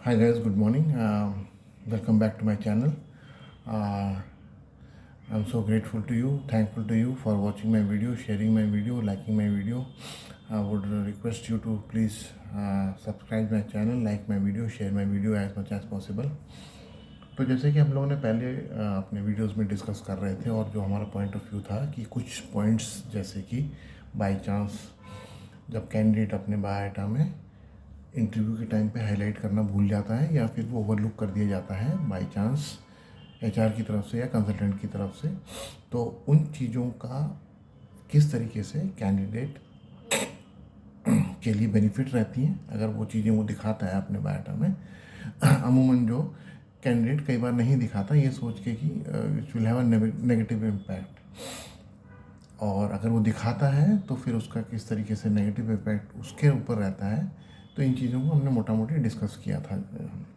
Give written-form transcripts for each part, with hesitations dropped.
Hi guys, good morning. Welcome back to my channel. Uh, I'm so grateful to you, thankful to you for watching my video, sharing my video, liking my video. I would request you to please subscribe my channel, like my video, share my video as much as possible. तो जैसे कि हम लोगों ने पहले अपने videos में discuss कर रहे थे, और जो हमारा पॉइंट ऑफ व्यू था कि कुछ पॉइंट्स जैसे कि बाय चांस जब कैंडिडेट अपने बायोडाटा में इंटरव्यू के टाइम पे हाईलाइट करना भूल जाता है या फिर वो ओवरलुक कर दिया जाता है बाय चांस एचआर की तरफ से या कंसल्टेंट की तरफ से, तो उन चीज़ों का किस तरीके से कैंडिडेट के लिए बेनिफिट रहती हैं अगर वो चीज़ें वो दिखाता है अपने बायोडाटा में। अमूमन जो कैंडिडेट कई बार नहीं दिखाता ये सोच के कि it will have a negative impact, और अगर वो दिखाता है तो फिर उसका किस तरीके से नेगेटिव इम्पैक्ट उसके ऊपर रहता है। तो इन चीज़ों को हमने मोटा मोटी डिस्कस किया था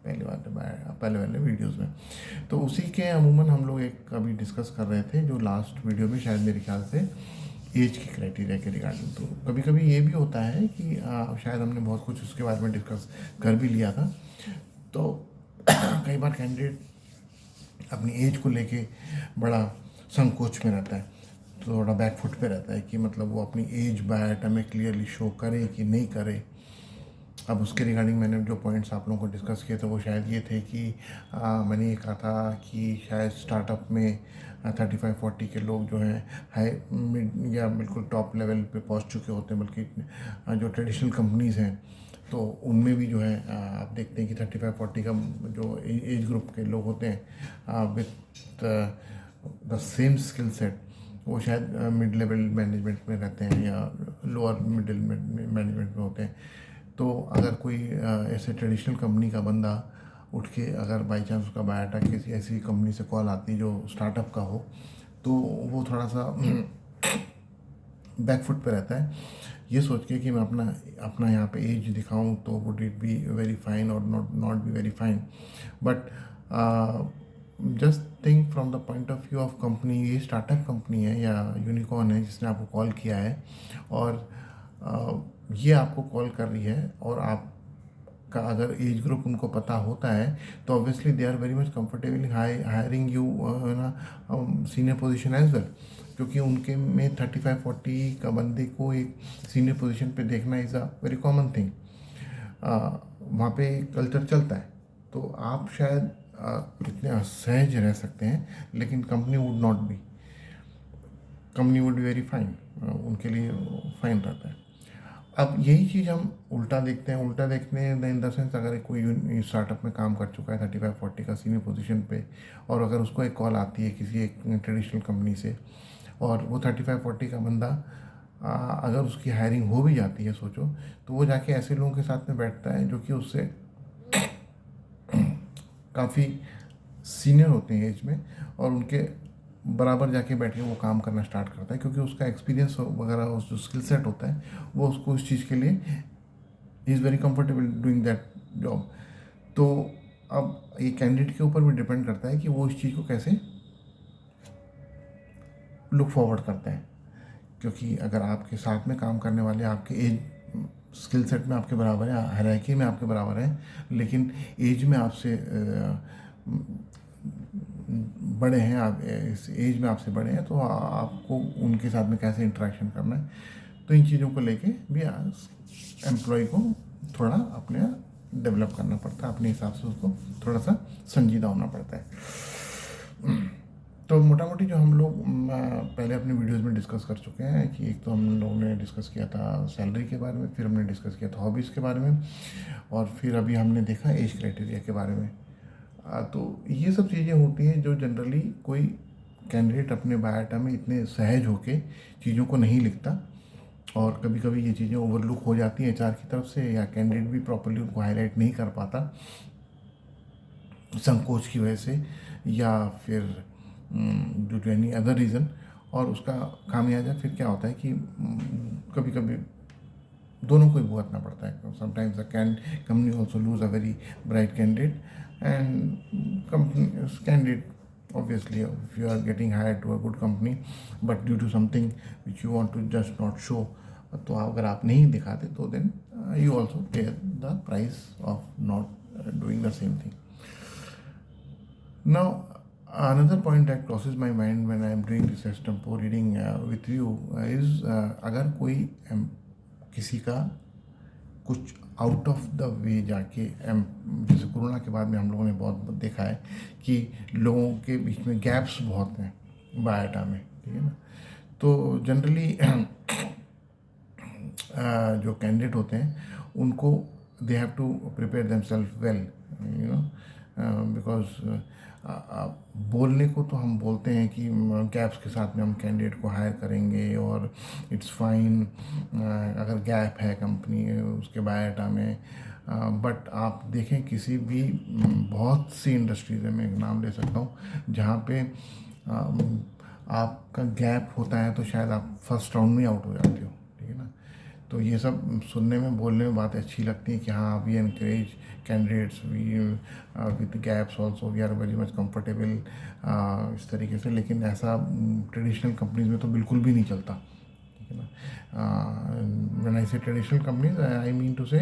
पहले वाले वीडियोस में। तो उसी के अमूमन हम लोग एक अभी डिस्कस कर रहे थे जो लास्ट वीडियो में शायद मेरे ख्याल से एज की क्राइटेरिया के रिगार्डिंग। तो कभी कभी ये भी होता है कि शायद हमने बहुत कुछ उसके बारे में डिस्कस कर भी लिया था। तो कई बार कैंडिडेट अपनी एज को लेके बड़ा संकोच में रहता है, थोड़ा बैकफुट पे रहता है कि मतलब वो अपनी एज बायोडाटा में क्लियरली शो करे कि नहीं करे। अब उसके रिगार्डिंग मैंने जो पॉइंट्स आप लोगों को डिस्कस किए थे वो शायद ये थे कि मैंने ये कहा था कि शायद स्टार्टअप में 35-40 के लोग जो हैं हाई मिड या बिल्कुल टॉप लेवल पे पहुंच चुके होते हैं, बल्कि जो ट्रेडिशनल कंपनीज़ हैं तो उनमें भी जो है आप देखते हैं कि 35-40 का जो एज ग्रुप के लोग होते हैं with the same skill set वो शायद मिड लेवल मैनेजमेंट में रहते हैं या लोअर मिडिल मैनेजमेंट में होते हैं। तो अगर कोई ऐसे ट्रेडिशनल कंपनी का बंदा उठ के अगर बाई चांस उसका बायोडाटा किसी ऐसी कंपनी से कॉल आती जो स्टार्टअप का हो तो वो थोड़ा सा बैकफुट पे रहता है ये सोच के कि मैं अपना यहाँ पे एज दिखाऊं तो would it be very fine और not be very fine. But just think from the point of view of company, ये स्टार्टअप कंपनी है या यूनिकॉर्न है जिसने आपको कॉल किया है, और ये आपको कॉल कर रही है, और आपका अगर एज ग्रुप उनको पता होता है तो obviously they are very much comfortable hiring you ना सीनियर पोजीशन एज वेल, क्योंकि उनके में 35-40 का बंदे को एक सीनियर पोजीशन पे देखना is a very common thing. वहाँ पे कल्चर चलता है। तो आप शायद इतने सहज रह सकते हैं लेकिन company would be very fine, उनके लिए फाइन रहता है। अब यही चीज़ हम उल्टा देखते हैं, उल्टा देखने इन द सेंस अगर कोई स्टार्टअप में काम कर चुका है 35-40 का सीनियर पोजीशन पे, और अगर उसको एक कॉल आती है किसी एक ट्रेडिशनल कंपनी से और वो 35-40 का बंदा अगर उसकी हायरिंग हो भी जाती है सोचो, तो वो जाके ऐसे लोगों के साथ में बैठता है जो कि उससे काफ़ी सीनियर होते हैं एज में, और उनके बराबर जाके बैठ के वो काम करना स्टार्ट करता है क्योंकि उसका एक्सपीरियंस वगैरह उस जो स्किल सेट होता है वो उसको उस चीज़ के लिए is very comfortable doing that job. तो अब ये कैंडिडेट के ऊपर भी डिपेंड करता है कि वो इस चीज़ को कैसे लुक फॉरवर्ड करते हैं, क्योंकि अगर आपके साथ में काम करने वाले आपके एज स्किल सेट में आपके बराबर है, हायरार्की में आपके बराबर है, लेकिन एज में आपसे बड़े हैं, आप इस एज में आपसे बड़े हैं, तो आपको उनके साथ में कैसे इंटरेक्शन करना है, तो इन चीज़ों को लेके भी एम्प्लॉय को थोड़ा अपने डेवलप करना पड़ता है, अपने हिसाब से उसको थोड़ा सा संजीदा होना पड़ता है। तो मोटा मोटी जो हम लोग पहले अपने वीडियोस में डिस्कस कर चुके हैं कि एक तो हम लोगों ने डिस्कस किया था सैलरी के बारे में, फिर हमने डिस्कस किया था हॉबीज़ के बारे में, और फिर अभी हमने देखा एज क्राइटेरिया के बारे में। तो ये सब चीज़ें होती हैं जो जनरली कोई कैंडिडेट अपने बायोडाटा में इतने सहज होके चीज़ों को नहीं लिखता, और कभी कभी ये चीज़ें ओवरलुक हो जाती हैं एचआर की तरफ से, या कैंडिडेट भी प्रॉपर्ली उनको हाईलाइट नहीं कर पाता संकोच की वजह से, या फिर due to any other reason, और उसका खामियाजा फिर क्या होता है कि कभी कभी दोनों को ही भुगतना पड़ता है। Sometimes the company also lose a very bright candidate, and company candidate obviously if you are getting hired to a good company but due to something which you want to just not show तो अगर आप नहीं दिखाते तो then you also pay the price of not doing the same thing. Now, another point that crosses my mind when I am doing research tempo reading with you is अगर कोई किसी का कुछ आउट ऑफ द वे जाके जैसे corona के बाद में हम लोगों ने बहुत देखा है कि लोगों के बीच में गैप्स बहुत हैं बायोडाटा में, ठीक है ना. तो जनरली जो कैंडिडेट होते हैं उनको they have to prepare themselves well, you know, because बोलने को तो हम बोलते हैं कि गैप्स के साथ में हम कैंडिडेट को हायर करेंगे और इट्स फाइन अगर गैप है कंपनी उसके बायोडाटा में. बट आप देखें किसी भी बहुत सी इंडस्ट्रीज है, मैं एक नाम ले सकता हूँ जहाँ पे आपका गैप होता है तो शायद आप फर्स्ट राउंड में आउट हो जाते हो, ठीक है ना. तो ये सब सुनने में बोलने में बातें अच्छी लगती हैं कि हाँ we encourage candidates we with gaps also we are very much comfortable इस तरीके से, लेकिन ऐसा ट्रेडिशनल कंपनीज में तो बिल्कुल भी नहीं चलता, ठीक है ना. When I say traditional companies I mean to say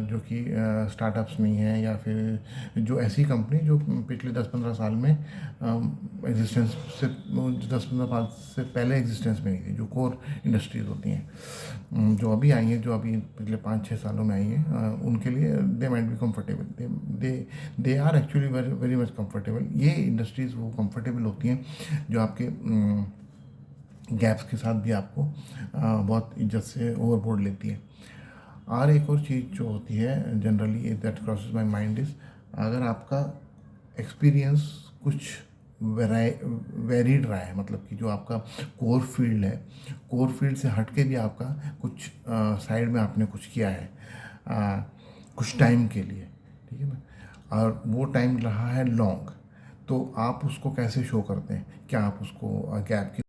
जो कि स्टार्टअप्स नहीं हैं या फिर जो ऐसी कंपनी जो पिछले 10-15 साल में एग्जिस्टेंस से 10-15 साल से पहले एग्जिस्टेंस में नहीं थी, जो कोर इंडस्ट्रीज होती हैं जो अभी आई हैं, जो अभी पिछले 5-6 सालों में आई हैं, उनके लिए they might be comfortable, they are actually very very much comfortable. ये इंडस्ट्रीज़ वो कंफर्टेबल होती हैं जो आपके गैप्स के साथ भी आपको बहुत इज्जत से ओवरबोर्ड लेती है. और एक और चीज़ जो होती है generally that crosses my mind is अगर आपका एक्सपीरियंस कुछ वेरीड रहा है, मतलब कि जो आपका कोर फील्ड है, कोर फील्ड से हट के भी आपका कुछ साइड में आपने कुछ किया है कुछ टाइम के लिए, ठीक है ना, और वो टाइम रहा है लॉन्ग, तो आप उसको कैसे शो करते हैं. क्या आप उसको गैप की